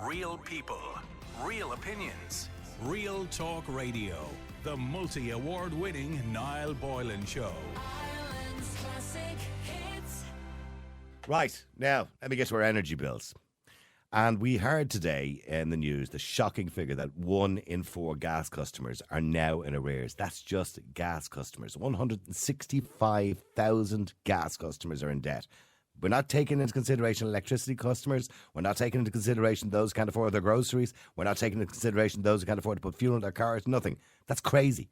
Real people, real opinions, Real Talk Radio. The multi-award-winning Niall Boylan Show. Ireland's classic hits. Right, now, let me get to our energy bills. And we heard today in the news the shocking figure that 1 in 4 gas customers are now in arrears. That's just gas customers. 165,000 gas customers are in debt. We're not taking into consideration electricity customers. We're not taking into consideration those who can't afford their groceries. We're not taking into consideration those who can't afford to put fuel in their cars. Nothing. That's crazy.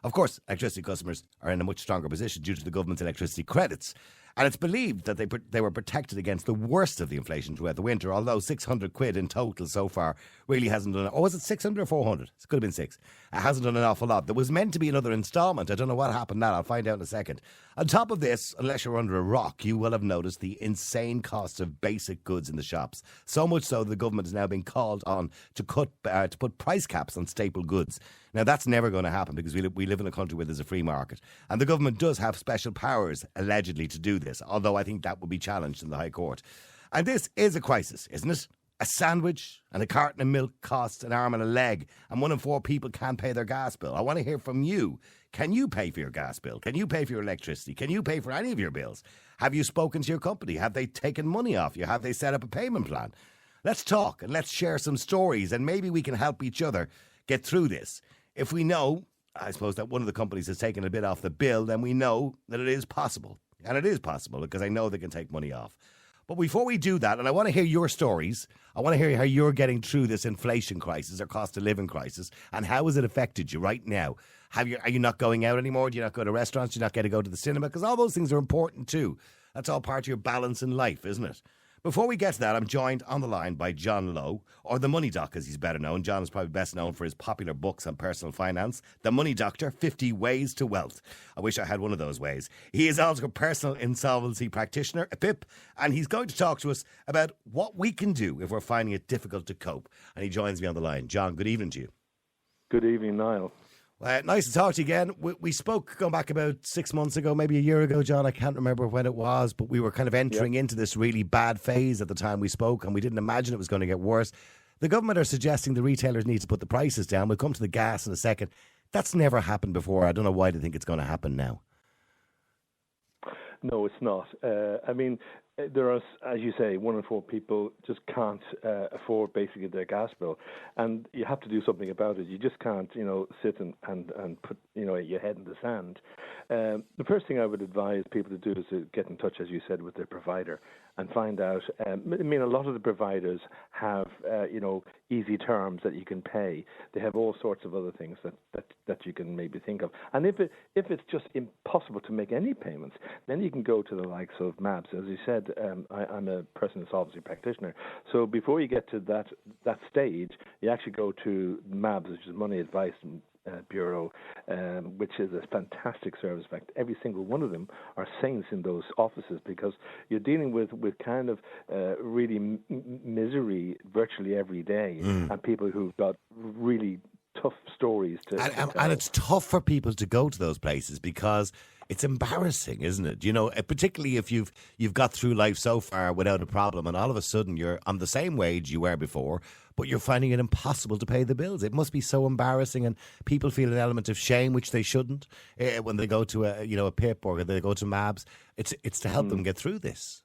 Of course, electricity customers are in a much stronger position due to the government's electricity credits. And it's believed that they were protected against the worst of the inflation throughout the winter, although 600 quid in total so far really hasn't done... Oh, was it 600 or 400? It could have been 6. It hasn't done an awful lot. There was meant to be another instalment. I don't know what happened now. I'll find out in a second. On top of this, unless you're under a rock, you will have noticed the insane cost of basic goods in the shops. So much so the government is now being called on to put price caps on staple goods. Now, that's never going to happen because we live in a country where there's a free market. And the government does have special powers, allegedly, to do this, although I think that will be challenged in the High Court. And this is a crisis, isn't it? A sandwich and a carton of milk costs an arm and a leg, and 1 in 4 people can't pay their gas bill. I want to hear from you. Can you pay for your gas bill? Can you pay for your electricity? Can you pay for any of your bills? Have you spoken to your company? Have they taken money off you? Have they set up a payment plan? Let's talk and let's share some stories, and maybe we can help each other get through this. If we know, I suppose, that one of the companies has taken a bit off the bill, then we know that it is possible. And it is possible because I know they can take money off. But before we do that, and I want to hear your stories, I want to hear how you're getting through this inflation crisis or cost of living crisis, and how has it affected you right now? Are you not going out anymore? Do you not go to restaurants? Do you not get to go to the cinema? Because all those things are important too. That's all part of your balance in life, isn't it? Before we get to that, I'm joined on the line by John Lowe, or the Money Doc as he's better known. John is probably best known for his popular books on personal finance, The Money Doctor, 50 Ways to Wealth. I wish I had one of those ways. He is also a personal insolvency practitioner, a PIP, and he's going to talk to us about what we can do if we're finding it difficult to cope. And he joins me on the line. John, good evening to you. Good evening, Niall. Nice to talk to you again. We spoke going back about 6 months ago, maybe a year ago, John. I can't remember when it was, but we were kind of entering into this really bad phase at the time we spoke, and we didn't imagine it was going to get worse. The government are suggesting the retailers need to put the prices down. We'll come to the gas in a second. That's never happened before. I don't know why they think it's going to happen now. No, it's not. There are, as you say, 1 in 4 people just can't afford basically their gas bill, and you have to do something about it. You just can't, sit and put, your head in the sand. The first thing I would advise people to do is to get in touch, as you said, with their provider and find out. A lot of the providers have, easy terms that you can pay. They have all sorts of other things that you can maybe think of. And if it's just impossible to make any payments, then you can go to the likes of MABS. As you said, I'm a personal insolvency practitioner. So before you get to that stage, you actually go to MABS, which is Money Advice Bureau, which is a fantastic service. In fact, every single one of them are saints in those offices, because you're dealing with kind of really misery virtually every day, and people who've got really tough stories to tell. And it's tough for people to go to those places because it's embarrassing, isn't it? Particularly if you've got through life so far without a problem, and all of a sudden you're on the same wage you were before, but you're finding it impossible to pay the bills. It must be so embarrassing, and people feel an element of shame, which they shouldn't, when they go to a PIP or they go to MABS. It's to help them get through this.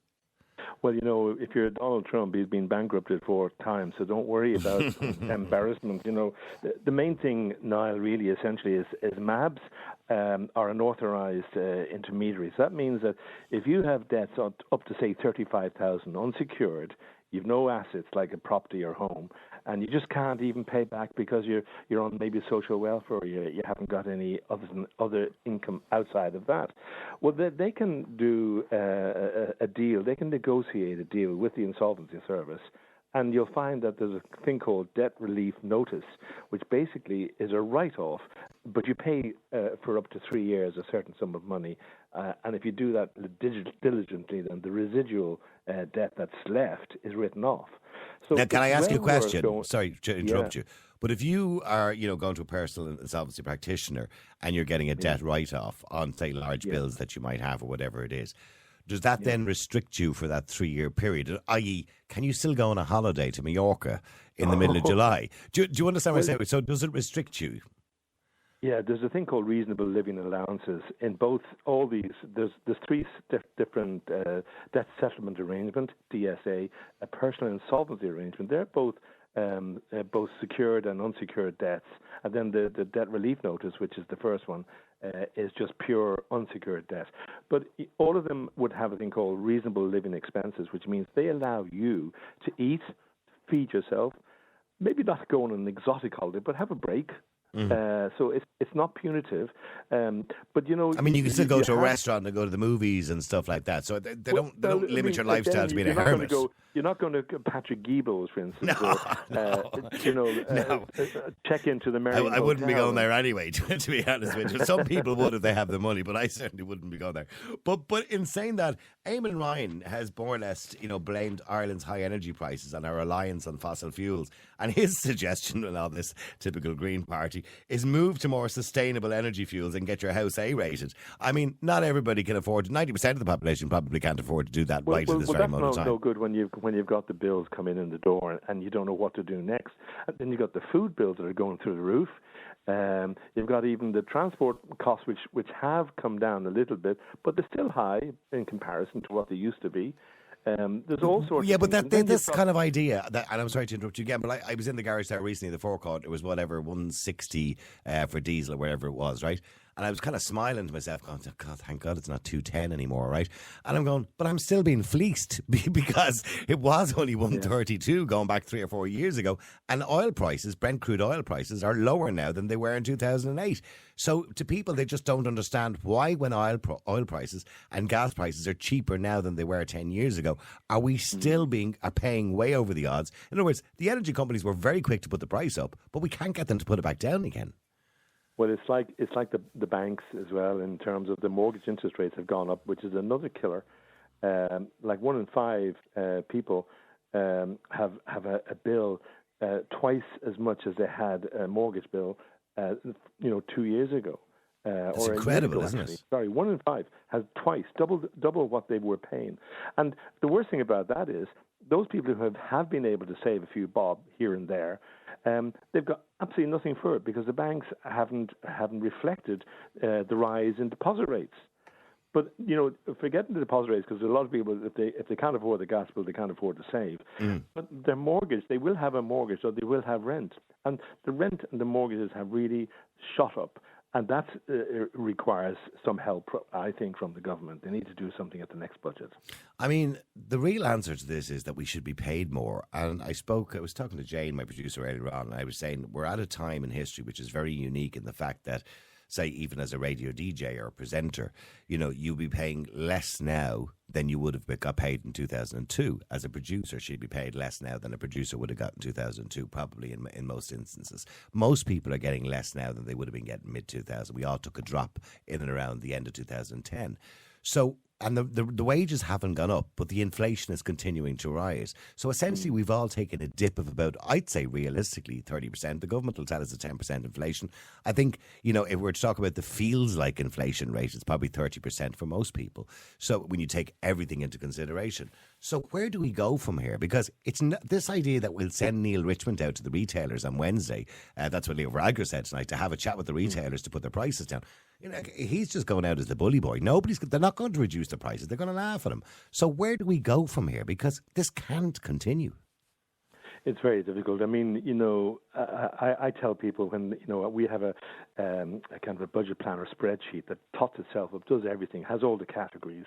Well, if you're Donald Trump, he's been bankrupted 4 times, so don't worry about embarrassment. The main thing, Niall, really essentially is MABS are an authorised intermediary. So that means that if you have debts up to, say, $35,000 unsecured, you've no assets like a property or home, and you just can't even pay back because you're on maybe social welfare, or you haven't got any other income outside of that. Well, they can do a deal. They can negotiate a deal with the insolvency service, and you'll find that there's a thing called debt relief notice, which basically is a write-off, but you pay for up to 3 years a certain sum of money, and if you do that diligently, then the residual debt that's left is written off. So now, can I ask you a question? Sorry to interrupt you. But if you are, going to a personal insolvency practitioner and you're getting a debt write-off on, say, large bills that you might have or whatever it is, does that then restrict you for that 3-year period? I.e., can you still go on a holiday to Mallorca in the middle of July? Do you understand what I'm saying? So does it restrict you? Yeah, there's a thing called reasonable living allowances in all these. There's three different debt settlement arrangement, DSA, a personal insolvency arrangement. They're both secured and unsecured debts, and then the debt relief notice, which is the first one, is just pure unsecured debt. But all of them would have a thing called reasonable living expenses, which means they allow you to eat, feed yourself, maybe not go on an exotic holiday, but have a break. So it's not punitive, but you know. I mean, you can still go to a restaurant and go to the movies and stuff like that. So they don't limit your lifestyle to being a hermit. You're not going to Patrick Guibo's, for instance. No. Check into the Marriott. I wouldn't be going there anyway. To be honest with you, some people would if they have the money, but I certainly wouldn't be going there. But in saying that, Eamon Ryan has more or less, blamed Ireland's high energy prices and our reliance on fossil fuels. And his suggestion in all this typical Green Party is move to more sustainable energy fuels and get your house A-rated. I mean, not everybody can afford. 90% of the population probably can't afford to do that in this very moment of time. That's no good when you've got the bills coming in the door and you don't know what to do next. And then you've got the food bills that are going through the roof. You've got even the transport costs, which have come down a little bit, but they're still high in comparison to what they used to be. There's all sorts. Yeah, of but things. this kind of idea, and I'm sorry to interrupt you again, but I was in the garage there recently, the forecourt. It was whatever 160 for diesel or whatever it was, right? And I was kind of smiling to myself, going, oh, God, thank God it's not 210 anymore, right? And I'm going, but I'm still being fleeced because it was only 132 going back 3 or 4 years ago. And oil prices, Brent crude oil prices, are lower now than they were in 2008. So to people, they just don't understand why when oil prices and gas prices are cheaper now than they were 10 years ago, are we still paying way over the odds? In other words, the energy companies were very quick to put the price up, but we can't get them to put it back down again. Well, it's like the banks as well in terms of the mortgage interest rates have gone up, which is another killer. Like 1 in 5 people have a bill twice as much as they had a mortgage bill, 2 years ago. It's or incredible, ago, isn't actually. it? Sorry, 1 in 5 has twice, double what they were paying. And the worst thing about that is those people who have been able to save a few bob here and there, they've got absolutely nothing for it because the banks haven't reflected the rise in deposit rates. But forgetting the deposit rates, because a lot of people, if they can't afford the gas bill, they can't afford to save. But their mortgage, they will have a mortgage or they will have rent, and the rent and the mortgages have really shot up. And that requires some help, I think, from the government. They need to do something at the next budget. I mean, the real answer to this is that we should be paid more. And I was talking to Jane, my producer, earlier on, and I was saying we're at a time in history which is very unique in the fact that, say, even as a radio DJ or a presenter, you'll be paying less now than you would have got paid in 2002. As a producer, she'd be paid less now than a producer would have got in 2002, probably in most instances. Most people are getting less now than they would have been getting mid-2000. We all took a drop in and around the end of 2010. So, and the wages haven't gone up, but the inflation is continuing to rise. So essentially, we've all taken a dip of about, I'd say realistically, 30%. The government will tell us it's 10% inflation. I think, if we're to talk about the feels like inflation rate, it's probably 30% for most people. So when you take everything into consideration. So where do we go from here? Because it's this idea that we'll send Neil Richmond out to the retailers on Wednesday. That's what Leo Varadkar said tonight, to have a chat with the retailers to put their prices down. He's just going out as the bully boy. They're not going to reduce the prices. They're going to laugh at him. So where do we go from here? Because this can't continue. It's very difficult. I mean, I tell people when, we have a kind of a budget planner spreadsheet that tots itself up, does everything, has all the categories.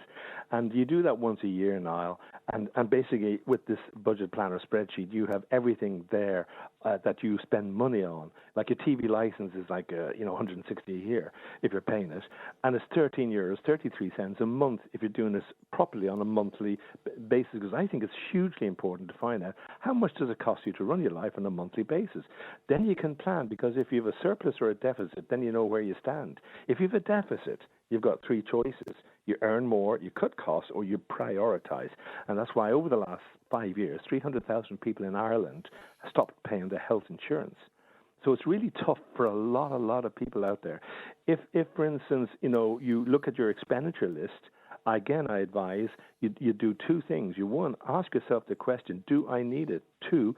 And you do that once a year, Niall. And basically with this budget planner spreadsheet, you have everything there that you spend money on. Like a TV license is like, 160 a year if you're paying it. And it's €13, 33 cents a month if you're doing this properly on a monthly basis. Because I think it's hugely important to find out how much does it cost you to run your life on a monthly basis. Then you can plan, because if you have a surplus or a deficit, then you know where you stand. If you have a deficit, you've got 3 choices. You earn more, you cut costs, or you prioritize. And that's why over the last 5 years, 300,000 people in Ireland have stopped paying their health insurance. So it's really tough for a lot of people out there. If for instance, you look at your expenditure list Again, I advise you do two things. You, one, ask yourself the question, do I need it? Two,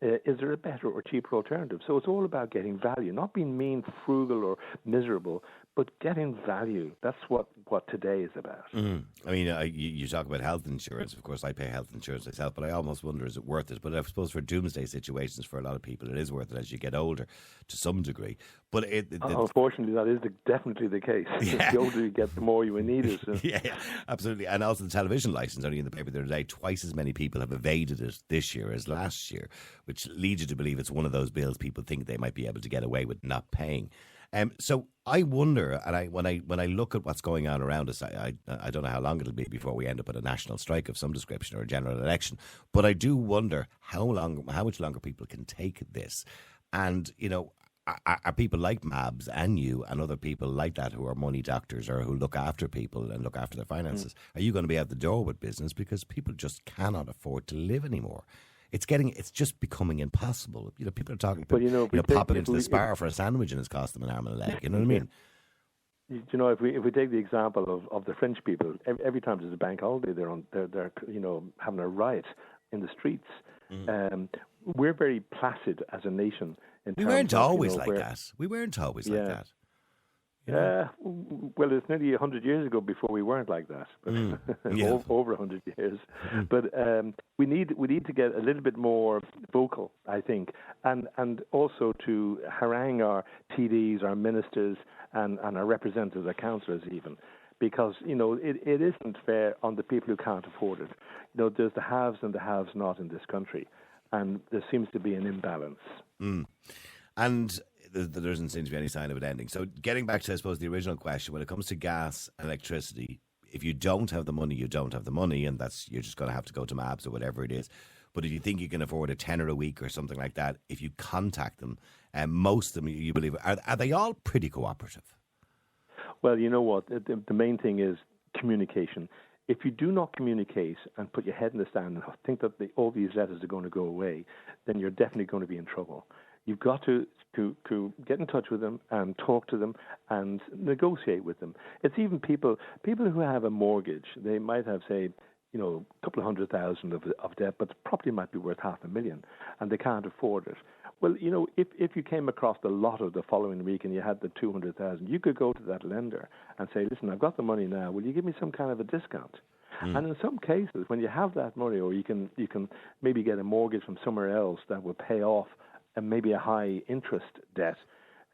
is there a better or cheaper alternative? So it's all about getting value, not being mean, frugal, or miserable, but getting value. That's what today is about. I mean, you talk about health insurance. Of course, I pay health insurance myself, but I almost wonder, is it worth it? But I suppose for doomsday situations, for a lot of people, it is worth it as you get older to some degree. But unfortunately, that is definitely the case. Yeah. The older you get, the more you need it. Yeah, absolutely. And also the television license, only in the paper the other day, twice as many people have evaded it this year as last year, which leads you to believe it's one of those bills people think they might be able to get away with not paying. So I wonder, and when I look at what's going on around us, I don't know how long it'll be before we end up at a national strike of some description or a general election. But I do wonder how much longer people can take this, and are people like Mabs and you and other people like that who are money doctors or who look after people and look after their finances? Are you going to be out the door with business because people just cannot afford to live anymore? It's just becoming impossible. People are talking about popping into the Spar for a sandwich and it's cost them an arm and a leg. You know what I mean? If we take the example of the French people, every time there's a bank holiday, they're having a riot in the streets. We're very placid as a nation. We weren't always like that. We weren't always like that. Well, it's nearly 100 years ago before we weren't like that, but over 100 years. But we need to get a little bit more vocal, I think, and also to harangue our TDs, our ministers, and our representatives, our councillors even, because it isn't fair on the people who can't afford it. There's the haves and the haves not in this country, and there seems to be an imbalance. And there doesn't seem to be any sign of it ending. So getting back to, I suppose, the original question, when it comes to gas and electricity, if you don't have the money, you don't have the money, and you're just going to have to go to Mabs or whatever it is. But if you think you can afford a tenner a week or something like that, if you contact them, most of them, you believe, are they all pretty cooperative? Well, you know what? The main thing is communication. If you do not communicate and put your head in the sand and think that all these letters are going to go away, then you're definitely going to be in trouble. You've got to get in touch with them and talk to them and negotiate with them. It's even people who have a mortgage. They might have, say, a couple of 100,000 of debt, but the property might be worth $500,000, and they can't afford it. Well, if you came across the lotto the following week and you had the 200,000, you could go to that lender and say, "Listen, I've got the money now. Will you give me some kind of a discount?" And in some cases, when you have that money, or you can maybe get a mortgage from somewhere else that will pay off and maybe a high interest debt,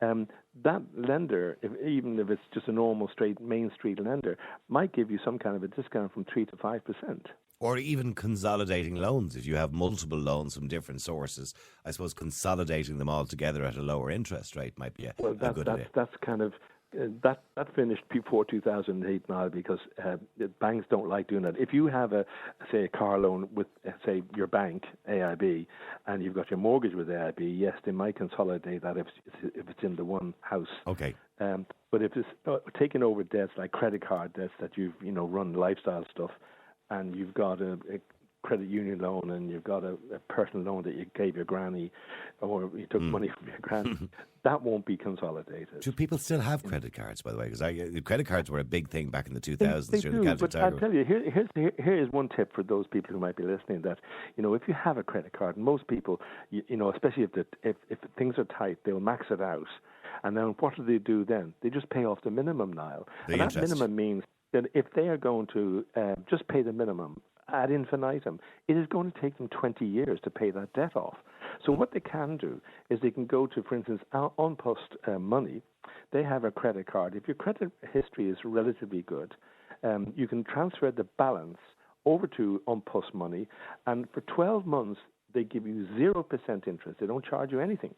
that lender, even if it's just a normal straight Main Street lender, might give you some kind of a discount from 3 to 5%. Or even consolidating loans. If you have multiple loans from different sources, I suppose consolidating them all together at a lower interest rate might be a good idea. That's kind of that finished before 2008 now, because the banks don't like doing that. If you have a car loan with, say, your bank, AIB, and you've got your mortgage with AIB, yes, they might consolidate that if it's in the one house. Okay. But if it's taking over debts like credit card debts that you've run lifestyle stuff, and you've got a credit union loan, and you've got a personal loan that you gave your granny, or you took money from your granny, that won't be consolidated. Do people still have credit cards, by the way? Because credit cards were a big thing back in the 2000s. They do, but I'll tell you, here is one tip for those people who might be listening, that, if you have a credit card, and most people, especially if things are tight, they'll max it out. And then what do then? They just pay off the minimum, Niall. And that minimum means that if they are going to just pay the minimum ad infinitum, it is going to take them 20 years to pay that debt off. So what they can do is they can go to, for instance, An Post Money. They have a credit card. If your credit history is relatively good, you can transfer the balance over to An Post Money, and for 12 months they give you 0% interest. They don't charge you anything.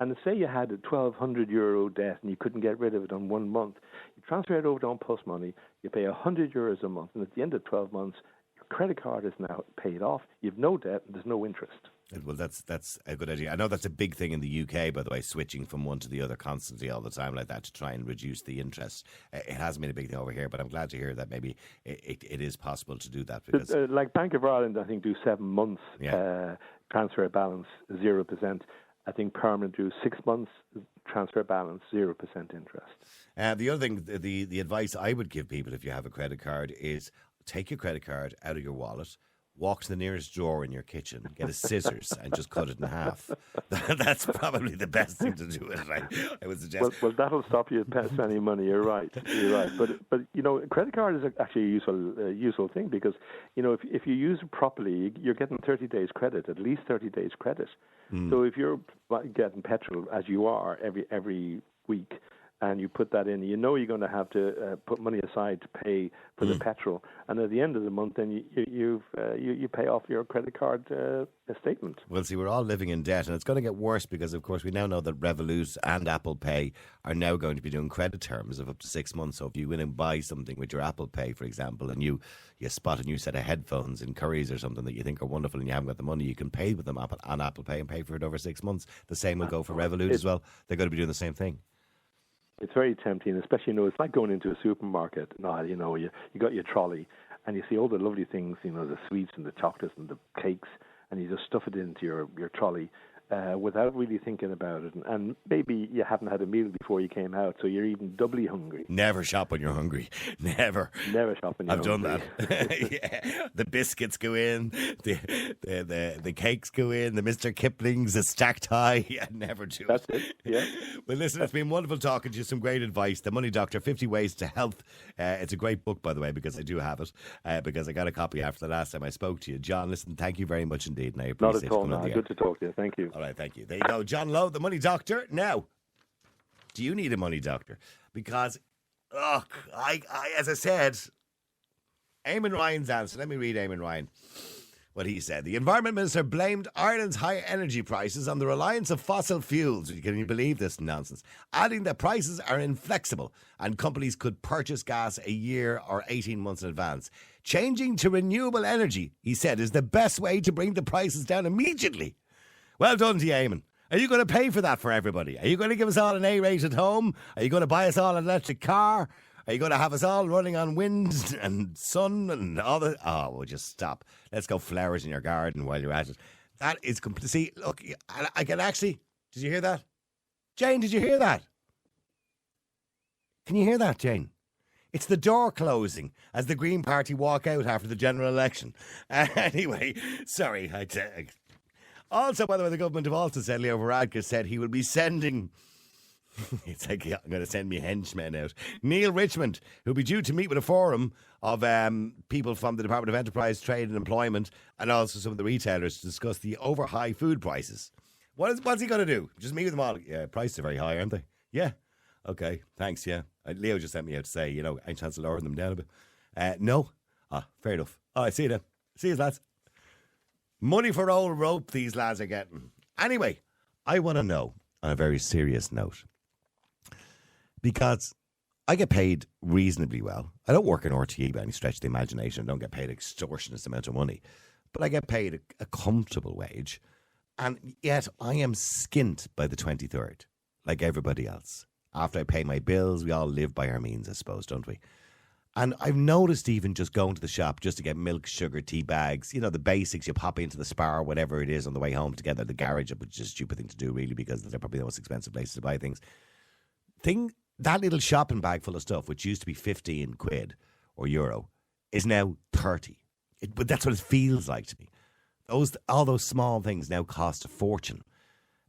And say you had a €1,200 debt and you couldn't get rid of it in 1 month, you transfer it over to An Post Money, you pay €100 a month, and at the end of 12 months, your credit card is now paid off. You've no debt and there's no interest. Well, that's a good idea. I know that's a big thing in the UK, by the way, switching from one to the other constantly all the time like that to try and reduce the interest. It hasn't been a big thing over here, but I'm glad to hear that maybe it is possible to do that. Because like Bank of Ireland, I think, do 7 months transfer balance 0%. I think permanent do 6 months, transfer balance, 0% interest. The other thing, the advice I would give people if you have a credit card is take your credit card out of your wallet, walk to the nearest drawer in your kitchen, get a scissors and just cut it in half. That's probably the best thing to do. I would suggest. Well, that'll stop you spending money. You're right. But a credit card is actually a useful thing because if you use it properly, you're getting 30 days credit, at least 30 days credit. So if you're getting petrol as you are every week, and you put that in, you're going to have to put money aside to pay for the petrol, and at the end of the month, then you pay off your credit card statement. Well, see, we're all living in debt, and it's going to get worse because, of course, we now know that Revolut and Apple Pay are now going to be doing credit terms of up to 6 months. So if you win and buy something with your Apple Pay, for example, and you spot a new set of headphones in Curry's or something that you think are wonderful and you haven't got the money, you can pay with them on Apple Pay and pay for it over 6 months. The same will go for Revolut as well. They're going to be doing the same thing. It's very tempting, especially, it's like going into a supermarket. You got your trolley and you see all the lovely things, the sweets and the chocolates and the cakes, and you just stuff it into your trolley without really thinking about it. And maybe you haven't had a meal before you came out, so you're even doubly hungry. Never shop when you're hungry. Never shop when you're hungry. I've done that. Yeah. The biscuits go in, the cakes go in, the Mr. Kipling's, a stacked high. Yeah, never do That's it. Yeah. Well, listen, it's been wonderful talking to you. Some great advice. The Money Doctor, 50 Ways to Health. It's a great book, by the way, because I do have it, because I got a copy after the last time I spoke to you. John, listen, thank you very much indeed. And I appreciate Not at all, no. Good to talk to you. Thank you. All right, thank you. There you go. John Lowe, the Money Doctor. Now, do you need a money doctor? Because, as I said, Eamon Ryan's answer. Let me read Eamon Ryan. What he said. The Environment Minister blamed Ireland's high energy prices on the reliance of fossil fuels. Can you believe this nonsense? Adding that prices are inflexible and companies could purchase gas a year or 18 months in advance. Changing to renewable energy, he said, is the best way to bring the prices down immediately. Well done to you, Eamon. Are you going to pay for that for everybody? Are you going to give us all an A-rate at home? Are you going to buy us all an electric car? Are you going to have us all running on wind and sun and all that? Oh, well, just stop. Let's go flowers in your garden while you're at it. That is complete. See, look, I can actually... Did you hear that? Jane, did you hear that? Can you hear that, Jane? It's the door closing as the Green Party walk out after the general election. Anyway, sorry. Also, by the way, the government have also said, Leo Varadkar said he will be sending... It's like, I'm going to send me henchmen out. Neil Richmond, who'll be due to meet with a forum of people from the Department of Enterprise, Trade and Employment, and also some of the retailers to discuss the over-high food prices. What's he going to do? Just meet with them all? Yeah, prices are very high, aren't they? Yeah. Okay, thanks, yeah. Leo just sent me out to say, any chance of lowering them down a bit? No? Fair enough. All right, see you then. See you, lads. Money for old rope these lads are getting. Anyway, I want to know, on a very serious note, because I get paid reasonably well. I don't work in RTE by any stretch of the imagination. I don't get paid extortionate amount of money. But I get paid a comfortable wage. And yet I am skint by the 23rd, like everybody else. After I pay my bills, we all live by our means, I suppose, don't we? And I've noticed even just going to the shop just to get milk, sugar, tea bags, the basics, you pop into the Spar, whatever it is, on the way home together, the garage, which is a stupid thing to do, really, because they're probably the most expensive places to buy things. That little shopping bag full of stuff, which used to be 15 quid or euro, is now 30. But that's what it feels like to me. All those small things now cost a fortune.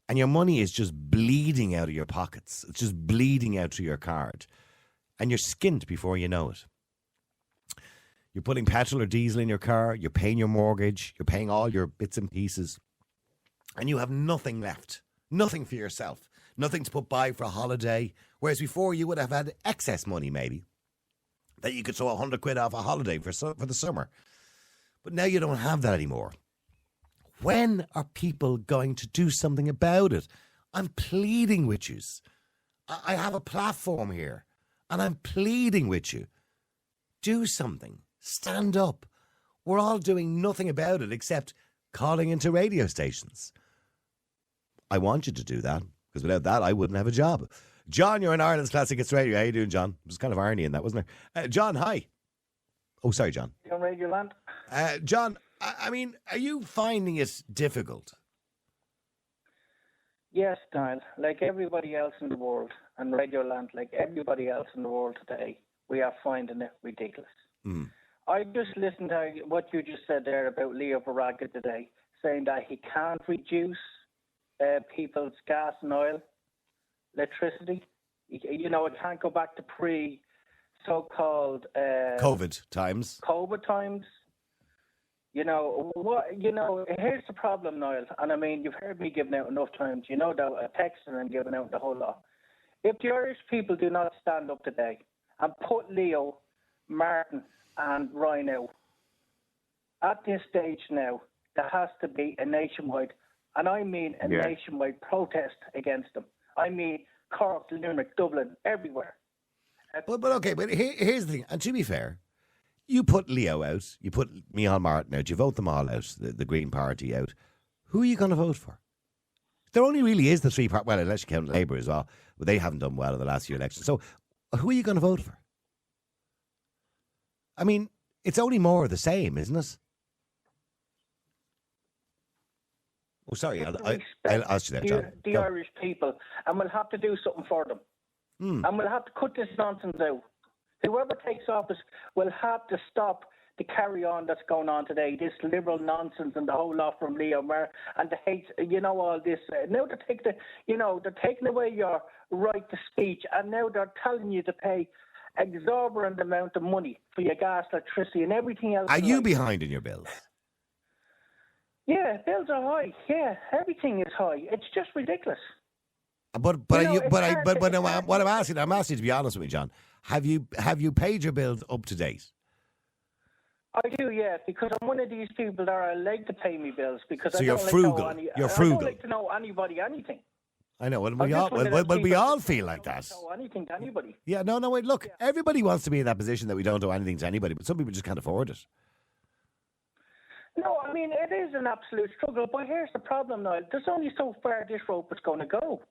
And your money is just bleeding out of your pockets. It's just bleeding out through your card. And you're skint before you know it. You're putting petrol or diesel in your car. You're paying your mortgage. You're paying all your bits and pieces. And you have nothing left. Nothing for yourself. Nothing to put by for a holiday. Whereas before you would have had excess money, maybe, that you could throw 100 quid off a holiday for the summer. But now you don't have that anymore. When are people going to do something about it? I'm pleading with you. I have a platform here, and I'm pleading with you. Do something. Stand up. We're all doing nothing about it except calling into radio stations. I want you to do that, because without that, I wouldn't have a job. John, you're in Ireland's Classic Hits Radio. How you doing, John? There's kind of irony in that, wasn't there? John, hi. Oh, sorry, John. On Radio Land. John, I mean, are you finding it difficult? Yes, Niall, like everybody else in the world, and Radioland, like everybody else in the world today, we are finding it ridiculous. I just listened to what you just said there about Leo Varadkar today, saying that he can't reduce people's gas and oil, electricity. You know, it can't go back to so-called COVID times. COVID times. You know what? You know, here's the problem, Niall. And I mean, you've heard me giving out enough times. You know that a texting and giving out the whole lot. If the Irish people do not stand up today and put Leo, Martin, and Ryan out, at this stage now, there has to be a nationwide, and I mean a nationwide protest against them. I mean Cork, Limerick, Dublin, everywhere. But okay, but here's the thing. And to be fair, you put Leo out, you put Micheál Martin out, you vote them all out, the Green Party out. Who are you going to vote for? There only really is the three parties, well, unless you count Labour as well, but they haven't done well in the last few elections. So who are you going to vote for? I mean, it's only more of the same, isn't it? Oh, sorry, I'll ask you there, John. The Irish people, and we'll have to do something for them. And we'll have to cut this nonsense out. Whoever takes office will have to stop the carry on that's going on today, this liberal nonsense and the whole lot from Leo Maher and the hate, you know, all this. Now they're taking away your right to speech, and now they're telling you to pay exorbitant amount of money for your gas, electricity, and everything else. Are you behind in your bills? Yeah, bills are high. Yeah, everything is high. It's just ridiculous. But what I'm asking you to be honest with me, John. Have you paid your bills up to date? I do, yeah, because I'm one of these people that I like to pay me bills because so I you're don't frugal. Like to know You're frugal. I don't like to know anybody anything. I know. We all feel like that. Don't know anything to anybody. Yeah, no. Wait, look. Everybody wants to be in that position that we don't owe anything to anybody, but some people just can't afford it. No, I mean it is an absolute struggle. But here's the problem, Niall. There's only so far this rope is going to go.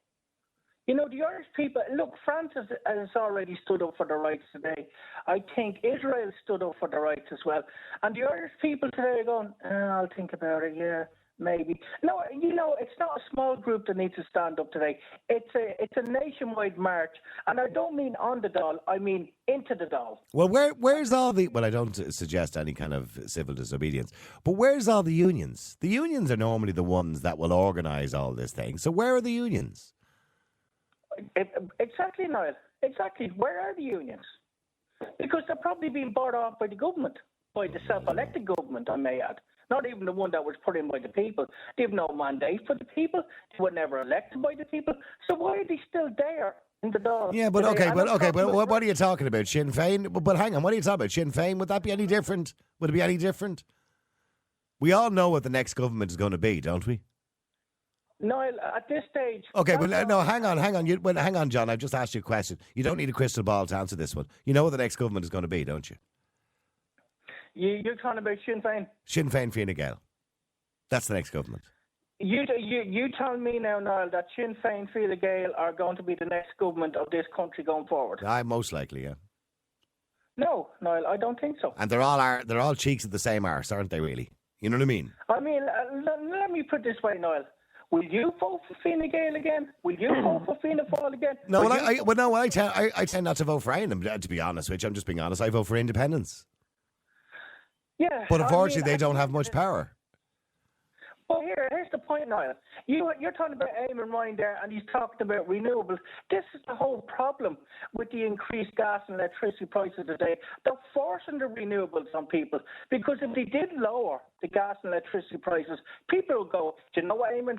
You know, the Irish people, look, France has already stood up for their rights today. I think Israel stood up for their rights as well. And the Irish people today are going, I'll think about it, yeah, maybe. No, you know, it's not a small group that needs to stand up today. It's a nationwide march. And I don't mean on the Dáil, I mean into the Dáil. Well, where's all the... Well, I don't suggest any kind of civil disobedience, but where's all the unions? The unions are normally the ones that will organise all this thing. So where are the unions? Exactly, Niall. Exactly. Where are the unions? Because they're probably being bought off by the government, by the self-elected government, I may add. Not even the one that was put in by the people. They have no mandate for the people. They were never elected by the people. So why are they still there in the Dáil? Yeah, but what are you talking about? Sinn Féin? But hang on, what are you talking about? Sinn Féin? Would that be any different? Would it be any different? We all know what the next government is going to be, don't we? No, at this stage... Okay, but no, hang on. Hang on, John. I've just asked you a question. You don't need a crystal ball to answer this one. You know what the next government is going to be, don't you? You're talking about Sinn Féin? Sinn Féin Fine Gael. That's the next government. You tell me now, Niall, that Sinn Féin Fine Gael are going to be the next government of this country going forward? Most likely, yeah. No, Niall, I don't think so. And they're all cheeks of the same arse, aren't they, really? You know what I mean? I mean, let me put it this way, Niall. Will you vote for Fine Gael again? Will you vote for Fianna Fáil again? No, I tend not to vote for any of them, to be honest with you. I'm just being honest. I vote for independence. Yeah. But unfortunately, they don't have much power. Well, here's the point, Niall. You're talking about Eamon Ryan there, and he's talking about renewables. This is the whole problem with the increased gas and electricity prices today. They're forcing the renewables on people, because if they did lower the gas and electricity prices, people will go, do you know what, Eamon?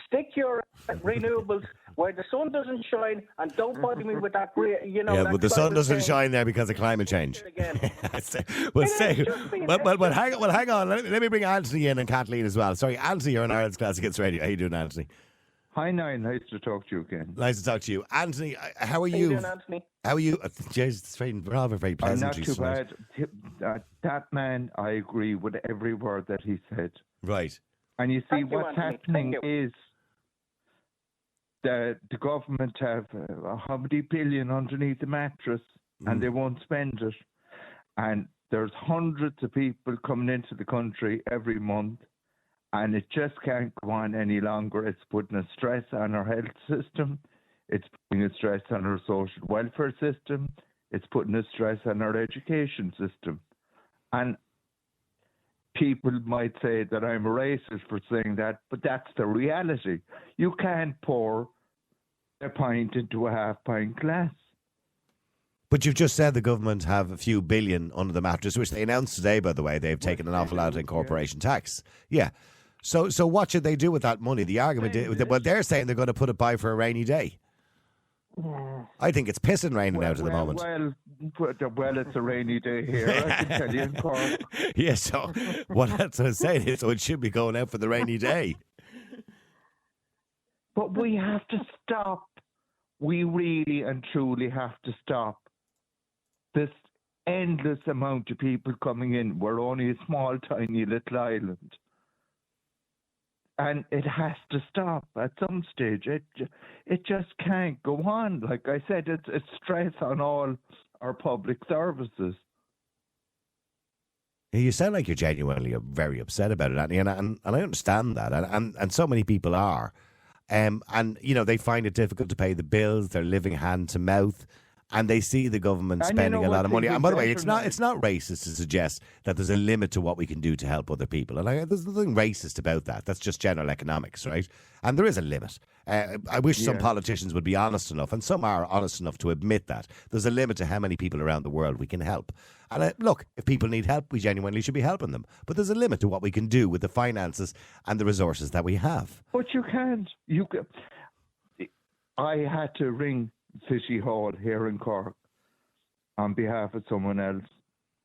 Stick your renewables where the sun doesn't shine, and don't bother me with that great, Yeah, but the sun doesn't shine there because of climate change. Well, hang on. Let me bring Anthony in and Kathleen as well. Sorry, Anthony, you're on Ireland's Classic Hits Radio. How you doing, Anthony? Hi, Niall. Nice to talk to you again. Nice to talk to you. Anthony, how are you? How you doing, Anthony? How are you? Jesus, we're all very pleasant. I'm not too bad. That man, I agree with every word that he said. Right. And you see, Thank you, what's Anthony. happening is that the government have how many billion underneath the mattress, and they won't spend it. And there's hundreds of people coming into the country every month, And it just can't go on any longer. It's putting a stress on our health system. It's putting a stress on our social welfare system. It's putting a stress on our education system. And people might say that I'm a racist for saying that, but that's the reality. You can't pour a pint into a half-pint glass. But you've just said the government have a few billion under the mattress, which they announced today, by the way. They've taken an awful lot in corporation tax. Yeah. So what should they do with that money? The argument is, well, they're saying they're going to put it by for a rainy day. Yeah. I think it's pissing raining out at the moment. Well, it's a rainy day here, I can tell you in Cork. Yeah, so that's what I'm saying is, so it should be going out for the rainy day. But we have to stop. We really and truly have to stop this endless amount of people coming in. We're only a small, tiny little island. And it has to stop at some stage. It just can't go on. Like I said, it's stress on all our public services. You sound like you're genuinely very upset about it, Anthony, and I understand that, and so many people are. And, you know, they find it difficult to pay the bills, they're living hand to mouth, and they see the government spending a lot of money. And by the way, it's not racist to suggest that there's a limit to what we can do to help other people. And there's nothing racist about that. That's just general economics, right? And there is a limit. I wish some politicians would be honest enough, and some are honest enough to admit that. There's a limit to how many people around the world we can help. And look, if people need help, we genuinely should be helping them. But there's a limit to what we can do with the finances and the resources that we have. But you can't. I had to ring City Hall here in Cork on behalf of someone else,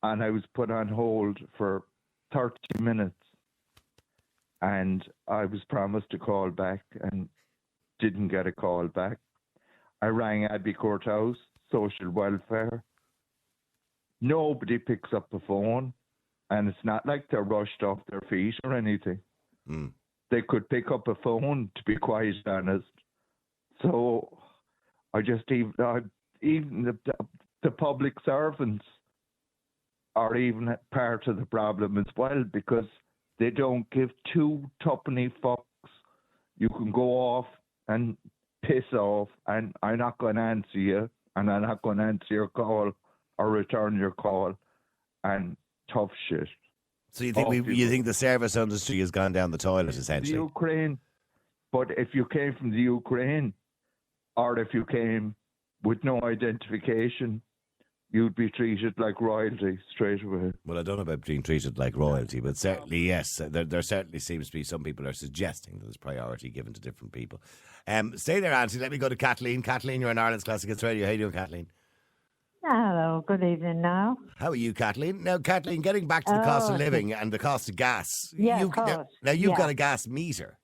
and I was put on hold for 30 minutes, and I was promised a call back and didn't get a call back. I rang Abbey Courthouse, social welfare. Nobody picks up the phone, and it's not like they're rushed off their feet or anything. They could pick up a phone, to be quite honest. So I just even the public servants are even part of the problem as well, because they don't give two tuppenny fucks. You can go off and piss off, and I'm not going to answer you, and I'm not going to answer your call or return your call, and tough shit. So you think the service industry has gone down the toilet, essentially? The Ukraine, but if you came from the Ukraine, or if you came with no identification, you'd be treated like royalty straight away. Well, I don't know about being treated like royalty, but certainly, yes, there certainly seems to be some people are suggesting that there's priority given to different people. Stay there, Auntie. Let me go to Kathleen. Kathleen, you're on Ireland's Classic Hits Radio. How you doing, Kathleen? Hello, good evening now. How are you, Kathleen? Now, Kathleen, getting back to the cost of living and the cost of gas. Yeah, of course. Now you've got a gas meter.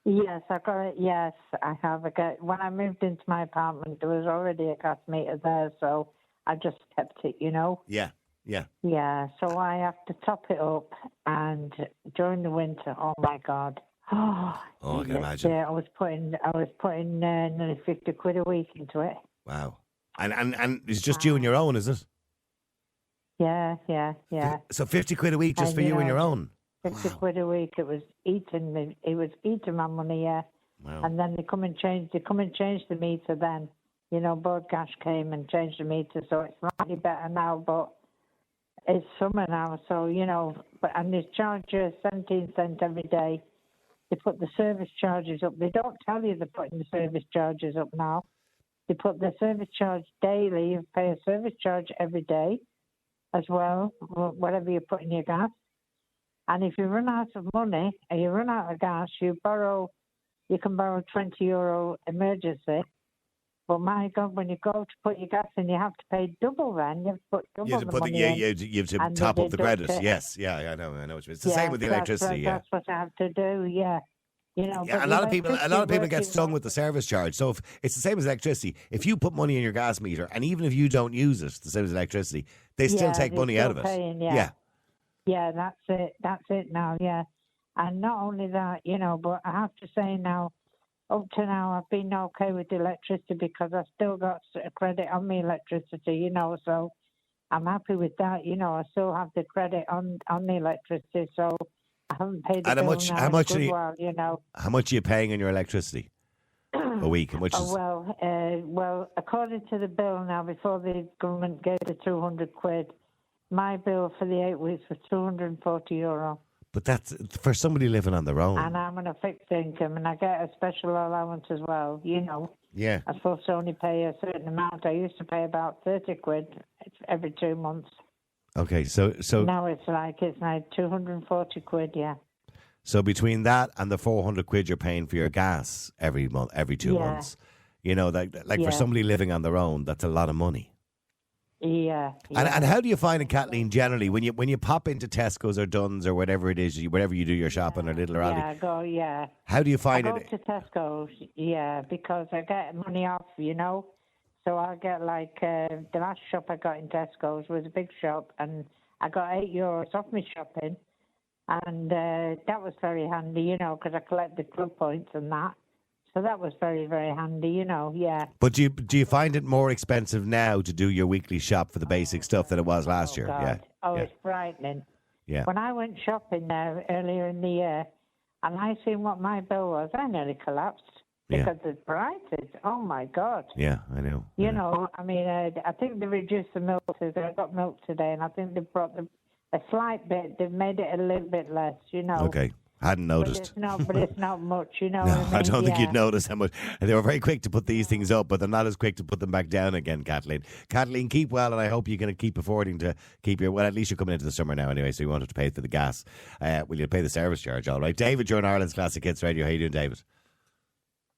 Yes, I got it. Yes, I have a gas. When I moved into my apartment, there was already a gas meter there, so I just kept it, you know. Yeah. Yeah, so I have to top it up, and during the winter, oh my God. Oh, I can imagine. Yeah, I was putting nearly 50 quid a week into it. Wow. And it's just you and your own, is it? Yeah. So 50 quid a week just for you and your own? 50 quid a week. It was eating my money, yeah. Wow. And then they come and change the meter then. You know, Bord Gas came and changed the meter, so it's slightly better now, but it's summer now, so, you know, and they charge you 17 cents every day. They put the service charges up. They don't tell you they're putting the service charges up now. They put the service charge daily. You pay a service charge every day as well, whatever you put in your gas. And if you run out of money and you run out of gas, you can borrow €20 emergency. But my God, when you go to put your gas in, you have to pay double then. You have to put double the money in. You have to top up the credit. Yes, I know what you mean. It's the same with the electricity. That's what I have to do, yeah. You know, a lot of people get stung with the service charge. So if it's the same as electricity. If you put money in your gas meter, and even if you don't use it, the same as electricity, they still take money out of it. Paying, yeah, that's it now, yeah. And not only that, you know, but I have to say now, up to now, I've been okay with the electricity because I've still got a credit on my electricity, you know, so I'm happy with that. You know, I still have the credit on the electricity, so I haven't paid the And how bill much- now how in much a are good you- while, you know. How much are you paying on your electricity a week? How much is... Well, according to the bill now, before the government gave the 200 quid, my bill for the 8 weeks was €240. But that's for somebody living on their own. And I'm on a fixed income, and I get a special allowance as well, you know. Yeah. I'm supposed to only pay a certain amount. I used to pay about 30 quid every 2 months. Okay, so Now it's like 240 quid, yeah. so between that and the 400 quid you're paying for your gas every month, every 2 Yeah. months, you know, like for Yeah. somebody living on their own, that's a lot of money. Yeah. And how do you find it, Kathleen, generally when you pop into Tesco's or Dunn's or whatever it is, wherever you do your shopping or Little or Aldi, Yeah. how do you I find go it? to Tesco's, yeah, because I get money off, you know. So I get the last shop I got in Tesco's was a big shop, and I got €8 off my shopping, and that was very handy, you know, because I collected club points and that. So that was very, very handy, you know, yeah. But do you find it more expensive now to do your weekly shop for the basic stuff than it was last year? God. Yeah. Oh, yeah. it's frightening. Yeah. When I went shopping there earlier in the year, and I seen what my bill was, I nearly collapsed Yeah. because the prices. Oh my God! Yeah, I know. You know, I mean, I think they reduced the milk today. I got milk today, and I think they brought a slight bit. They've made it a little bit less. You know. Okay. Hadn't But noticed. it's not much, you know. No, what I mean? I don't think Yeah. you'd notice how much. They were very quick to put these things up, but they're not as quick to put them back down again, Kathleen. Kathleen, keep well, and I hope you're going to keep affording to keep your... Well, at least you're coming into the summer now anyway, so you won't have to pay for the gas. Will you pay the service charge, all right? David, you're on Ireland's Classic Hits Radio. How you doing, David?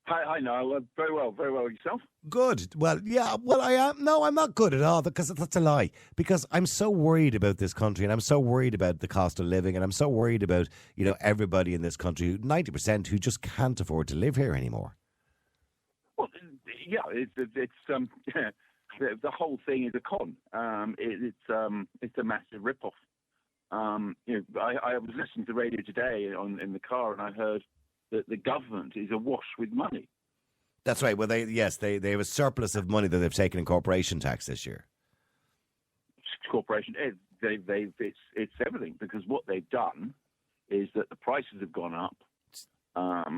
Hi, Niall. Very well. Yourself? Good. Well, yeah, well, I am. No, I'm not good at all, because that's a lie. Because I'm so worried about this country, and I'm so worried about the cost of living, and I'm so worried about, you know, everybody in this country, 90% who just can't afford to live here anymore. Well, yeah, it's the whole thing is a con. It's a massive rip-off. You know, I was listening to the radio today in the car, and I heard that the government is awash with money. That's right. Well, they have a surplus of money that they've taken in corporation tax this year. Corporation, it's everything, because what they've done is that the prices have gone up.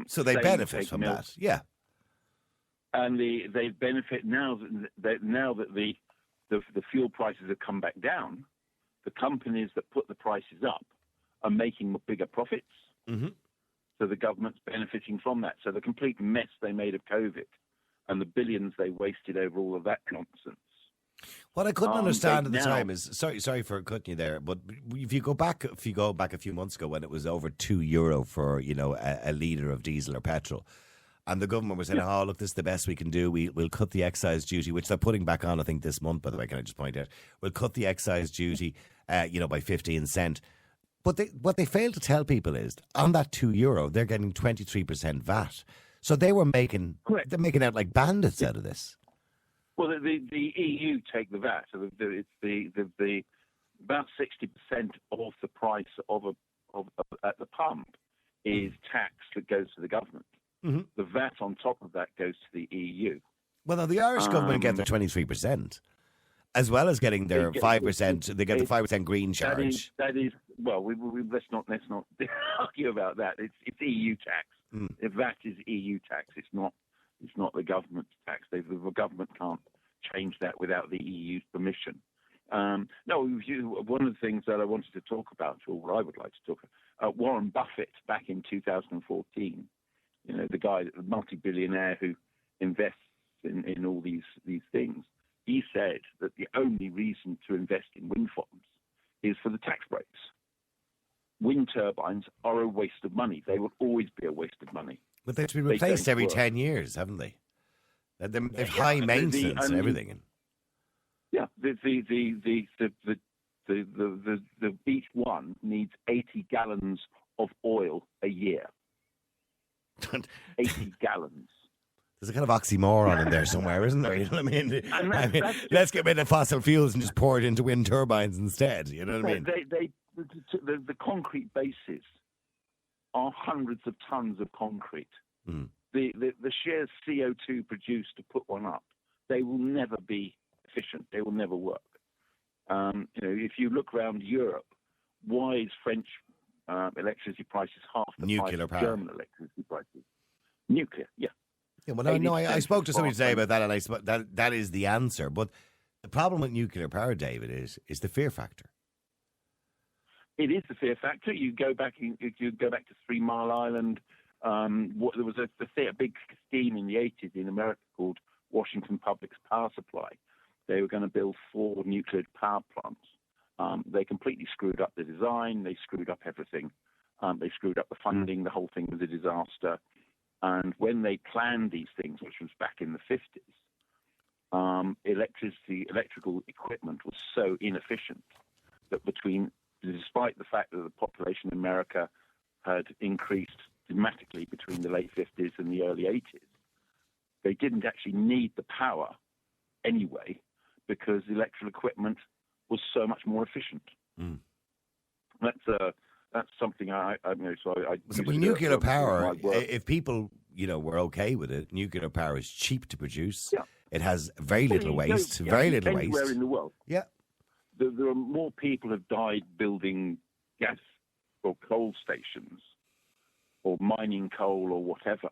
So they Say benefit take from milk, that. Yeah. and they benefit now that the fuel prices have come back down. The companies that put the prices up are making bigger profits. Mm-hmm. So the government's benefiting from that. So the complete mess they made of COVID and the billions they wasted over all of that nonsense. What I couldn't understand at the now- time is sorry for cutting you there, but if you go back a few months ago when it was over €2 for, you know, a litre of diesel or petrol, and the government was saying, "Oh, look, this is the best we can do. We'll cut the excise duty," which they're putting back on, I think, this month. By the way, can I just point out, we'll cut the excise duty, by 15 cent. But what they fail to tell people is on that €2, they're getting 23% VAT. So they were making out like bandits out of this. Well, the EU take the VAT. So it's the about 60% of the price of at the pump is tax that goes to the government. Mm-hmm. The VAT on top of that goes to the EU. Well, now the Irish government get their 23%, as well as getting their 5%. They get the 5% green charge. That is. Well, let's not argue about that. It's EU tax. The VAT is EU tax. It's not the government's tax. The government can't change that without the EU's permission. No, one of the things that I wanted to talk about, or what I would like to talk about, Warren Buffett back in 2014. You know, the multi-billionaire who invests in all these things. He said that the only reason to invest in wind farms is for the tax breaks. Wind turbines are a waste of money. They will always be a waste of money. But they have to be replaced every 10 years, haven't they? They've high maintenance and everything. Yeah, each one needs 80 gallons of oil a year. 80 gallons. There's a kind of oxymoron in there somewhere, isn't there? You know what I mean? Let's get rid of fossil fuels and just pour it into wind turbines instead. You know what I mean? The concrete bases are hundreds of tons of concrete. Mm. The sheer CO2 produced to put one up, they will never be efficient. They will never work. If you look around Europe, why is French electricity prices half the Nuclear price power. of German electricity prices. Nuclear, yeah. Yeah, well, I spoke to somebody today far about that, and that is the answer. But the problem with nuclear power, David, is the fear factor. It is the fear factor. You go back to 3 Mile Island. There was a big scheme in the 80s in America called Washington Public's Power Supply. They were going to build 4 nuclear power plants. They completely screwed up the design. They screwed up everything. They screwed up the funding. The whole thing was a disaster. And when they planned these things, which was back in the 50s, electrical equipment was so inefficient that despite the fact that the population in America had increased dramatically between the late 50s and the early 80s, they didn't actually need the power anyway because the electrical equipment was so much more efficient. Mm. That's something I know. So Well, nuclear power, if people, were okay with it, nuclear power is cheap to produce. Yeah. It has very little waste, very little waste. Anywhere in the world. Yeah. There are more people have died building gas or coal stations or mining coal or whatever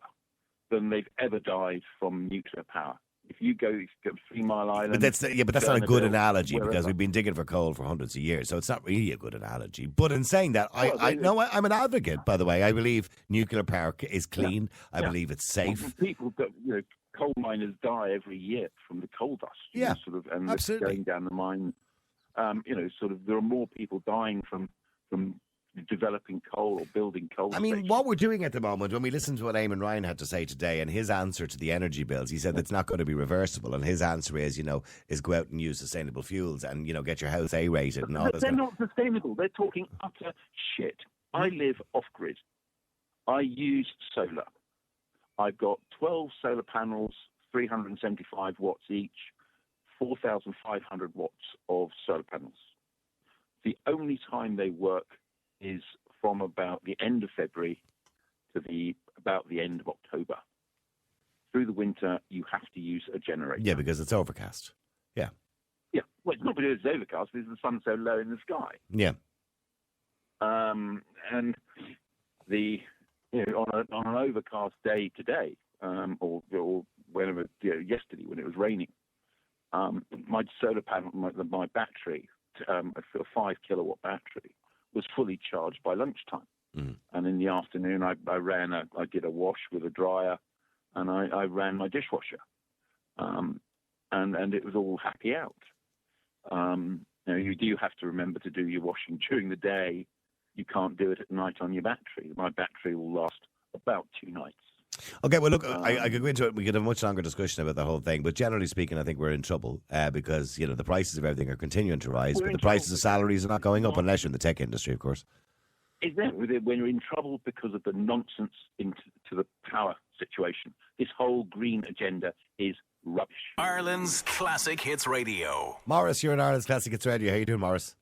than they've ever died from nuclear power. If you go to 3 Mile Island... But that's not a good analogy wherever. because we've been digging for coal for hundreds of years, so it's not really a good analogy. But in saying that, I'm an advocate, by the way. I believe nuclear power is clean. Yeah. I believe it's safe. People, coal miners die every year from the coal dust. Yeah, and absolutely. Going down the mine. There are more people dying from developing coal or building coal stations. What we're doing at the moment, when we listen to what Eamon Ryan had to say today and his answer to the energy bills, he said it's not going to be reversible. And his answer is go out and use sustainable fuels and, get your house A-rated and all But this. they're not sustainable. They're talking utter shit. I live off-grid. I use solar. I've got 12 solar panels, 375 watts each, 4,500 watts of solar panels. The only time they work is from about the end of February to about the end of October. Through the winter, you have to use a generator. Yeah, because it's overcast. Yeah. Yeah. Well, it's not because it's overcast, because the sun's so low in the sky. Yeah. And on an overcast day today, or whenever yesterday when it was raining, my solar panel, my battery, a 5 kilowatt battery, was fully charged by lunchtime. Mm. And in the afternoon, I did a wash with a dryer, and I ran my dishwasher, and it was all happy out. You do have to remember to do your washing during the day. You can't do it at night on your battery. My battery will last about 2 nights. Okay, well, look, I could go into it. We could have a much longer discussion about the whole thing. But generally speaking, I think we're in trouble because, the prices of everything are continuing to rise. But the prices of salaries are not going up unless you're in the tech industry, of course. Is that when you're in trouble because of the nonsense into the power situation? This whole green agenda is rubbish. Ireland's Classic Hits Radio. Morris, you're in Ireland's Classic Hits Radio. How you doing, Morris?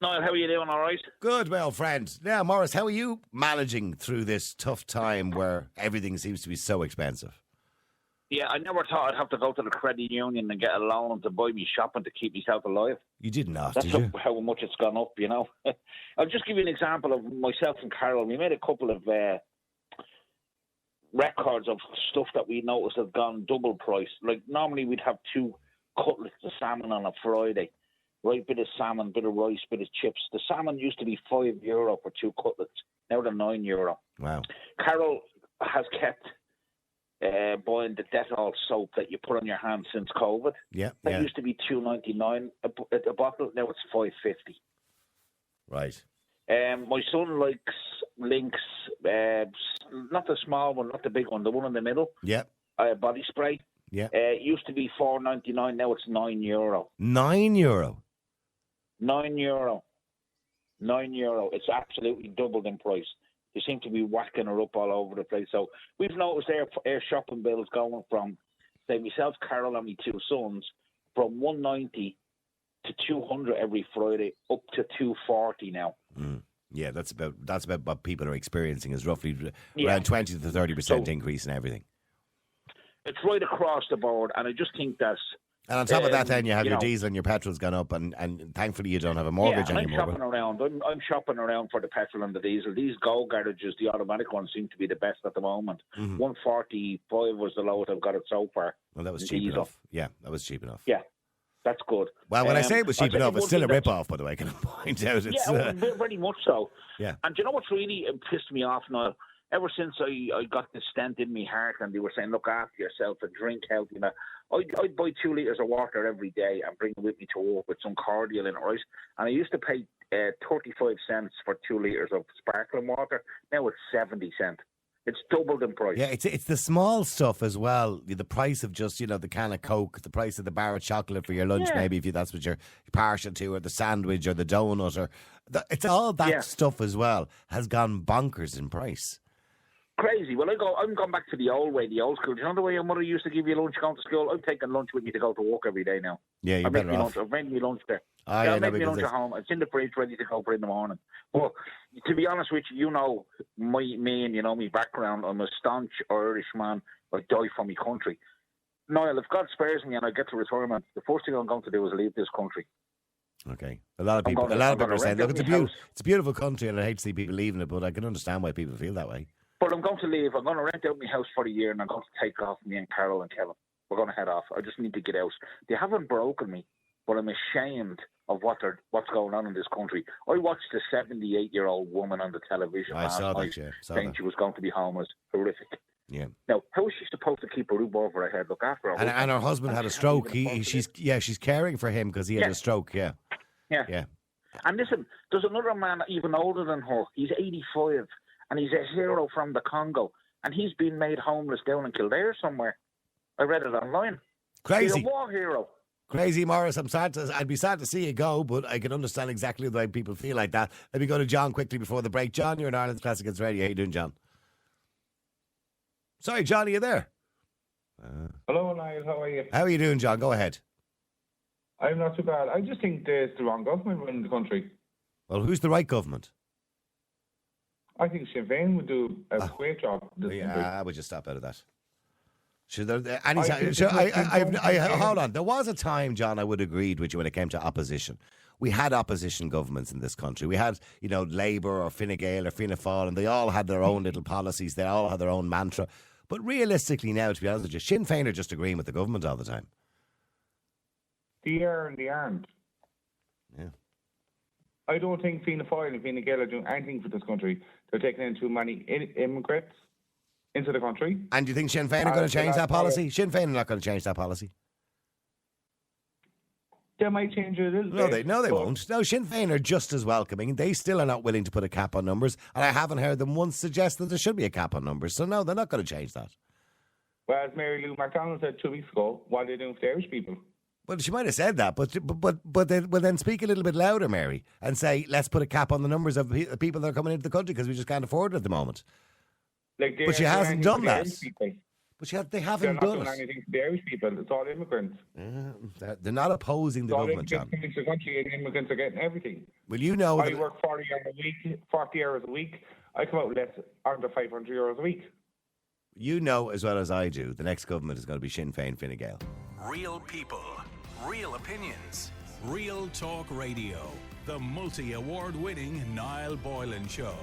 Niall, how are you doing? All right? Good, well, friend. Now, Morris, how are you managing through this tough time where everything seems to be so expensive? Yeah, I never thought I'd have to go to the credit union and get a loan to buy me shopping to keep myself alive. You did not, That's did you? how much it's gone up, I'll just give you an example of myself and Carol. We made a couple of records of stuff that we noticed have gone double price. Like, normally we'd have 2 cutlets of salmon on a Friday. Right, bit of salmon, bit of rice, bit of chips. The salmon used to be €5 for 2 cutlets. Now they're €9. Wow. Carol has kept buying the Dettol soap that you put on your hands since COVID. Yeah. That used to be $2.99 a bottle. Now it's $5.50. Right. My son likes Lynx, not the small one, not the big one, the one in the middle. Yeah. Body spray. Yeah. It used to be $4.99. Now it's €9. €9? €9. €9. It's absolutely doubled in price. They seem to be whacking her up all over the place. So we've noticed our shopping bills going from, say, myself, Carol, and my 2 sons, from $190 to $200 every Friday, up to $240 now. Mm. Yeah, that's about what people are experiencing. Is roughly around 20 to 30% increase in everything. It's right across the board, and I just think that And on top of that, then you have your know, diesel and your petrol's gone up, and thankfully you don't have a mortgage and anymore. I'm shopping around. I'm shopping around for the petrol and the diesel. These Go garages, the automatic ones, seem to be the best at the moment. 145 was the lowest I've got it so far. Well, that was in cheap diesel. enough. Yeah, that was cheap enough. Yeah, that's good. Well, when I say it was cheap I'll tell enough, you it's one still a thing rip-off, by the way, can I point out? It's, very much so. Yeah. And do you know what's really pissed me off now? Ever since I got this stent in my heart and they were saying, look after yourself and drink healthy, I'd buy 2 litres of water every day and bring it with me to work with some cordial in it, right? And I used to pay 35 cents for 2 litres of sparkling water. Now it's 70 cents. It's doubled in price. Yeah, it's the small stuff as well. The price of just, the can of Coke, the price of the bar of chocolate for your lunch, maybe, if that's what you're partial to, or the sandwich or the donut, it's all that stuff as well has gone bonkers in price. Crazy. Well, I'm going back to the old way, the old school. Do you know the way your mother used to give you lunch going to school? I'm taking lunch with me to go to work every day now. Yeah, you're better off. I've made me lunch there. I make me lunch at home. It's in the fridge ready to go for in the morning. But to be honest with you, me and my background. I'm a staunch Irish man. I die for my country. Niall, if God spares me and I get to retirement, the first thing I'm going to do is leave this country. Okay. A lot of people are saying, look, it's a beautiful country and I hate to see people leaving it, but I can understand why people feel that way. But I'm going to leave. I'm going to rent out my house for a year and I'm going to take off me and Carol and Kevin. We're going to head off. I just need to get out. They haven't broken me, but I'm ashamed of what's going on in this country. I watched a 78-year-old woman on the television last night saying she was going to be homeless. Horrific. Yeah. Now, how is she supposed to keep a roof over her head, look after her? And her husband had a stroke. She's caring for him because he had a stroke. Yeah. And listen, there's another man even older than her. He's 85, and he's a hero from the Congo, and he's been made homeless down in Kildare somewhere. I read it online. Crazy. He's a war hero. Crazy, Morris. I'd be sad to see you go, but I can understand exactly the way people feel like that. Let me go to John quickly before the break. John, you're in Ireland's Classic Hits Radio. How you doing, John? Sorry, John, are you there? Hello, Niall. How are you? How are you doing, John? Go ahead. I'm not too bad. I just think there's the wrong government running the country. Well, who's the right government? I think Sinn Féin would do a great job. I would just stop out of that. Hold on. There was a time, John, I would have agreed with you when it came to opposition. We had opposition governments in this country. We had, Labour or Fine Gael or Fianna Fáil, and they all had their own little policies. They all had their own mantra. But realistically now, to be honest with you, Sinn Féin are just agreeing with the government all the time. They are and they aren't. Yeah. I don't think Fianna Fáil and Fine Gael are doing anything for this country. They're taking in too many immigrants into the country. And do you think Sinn Féin are going to change that policy? Sinn Féin are not going to change that policy. They might change it a little bit. No, they won't. No, Sinn Féin are just as welcoming. They still are not willing to put a cap on numbers, and I haven't heard them once suggest that there should be a cap on numbers. So no, they're not going to change that. Well, as Mary Lou McDonald said 2 weeks ago, what are they doing for the Irish people? Well, she might have said that, but then speak a little bit louder, Mary, and say, let's put a cap on the numbers of people that are coming into the country because we just can't afford it at the moment. But she hasn't done that. But they haven't done it. They're not doing anything for the Irish people. It's all immigrants. They're not opposing the government, John. The country and immigrants are getting everything. Well, you know... I work 40 hours a week. I come out less under €500 a week. You know as well as I do, the next government is going to be Sinn Féin, Fine Gael. Real people, real opinions, real talk radio. The multi-award winning Niall Boylan Show.